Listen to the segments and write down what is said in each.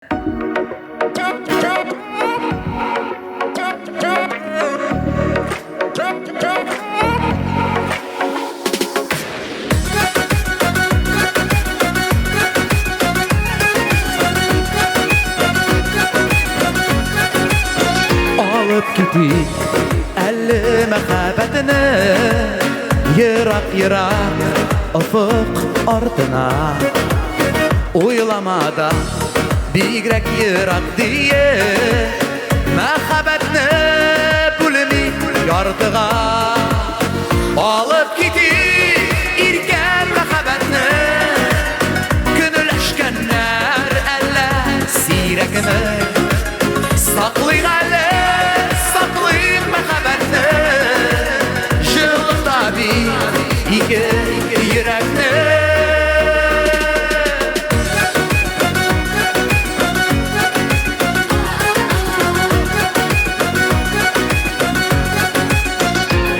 Alıp gidip elli mehabetini yırak yırak ufuk ardına. Uylamada bigrek yırak diye mehabetini bulmi yardığa. Alıp gidip irken mehabetini gönüleşkenler eller sirekini saklayın eller. İki yürekli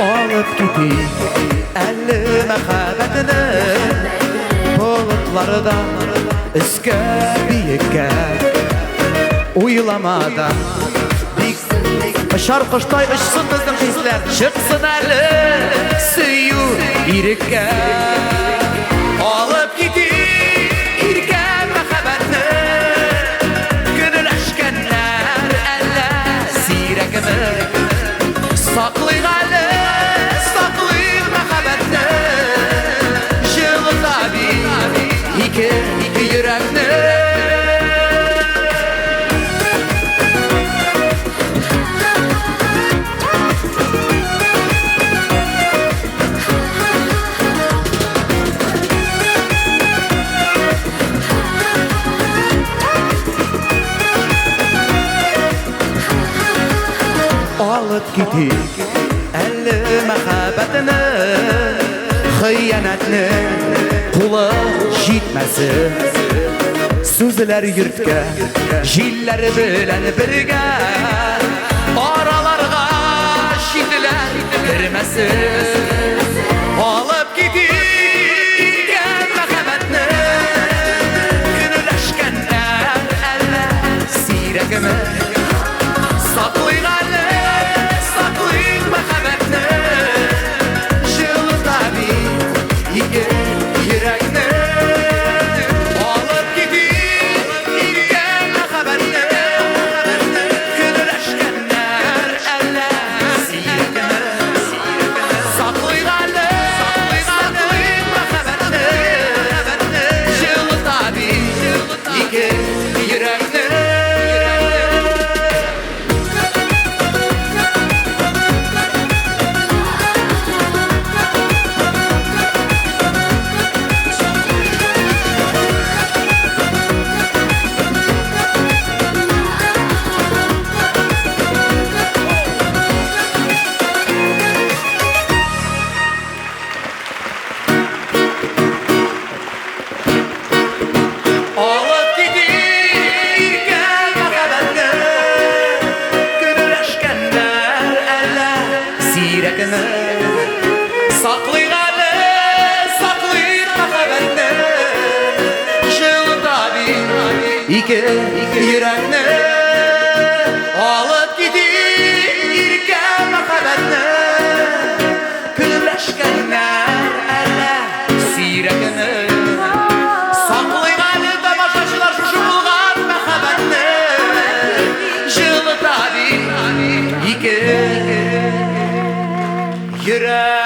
alıp gidip elli mehabetini bulutlardan üske biyike uylamadan Aşar kıştay ışsın bizim hisler çıksın eli suyu irike alıp gidip irken mehabetini gönüleşkenler eller sirekini saklayın eli saklayın mehabetini jılı tabi iki yürekli alıp gidip elli mehabetini hıyanetini kula jitmesin sözler yürtke jilleri bilen birge aralarga şimdiler girmesin alıp gidip irken mehabetini gönüleşkenler eller sirekimi saklayın saklayın eli saklayın mehabetini jılı tabi iki yürekli alıp gidip irken mehabetini gönüleşkenler eller sirekini saklayın eli tamaşaçılar şu bulgan mehabetini jılı tabi iki yürek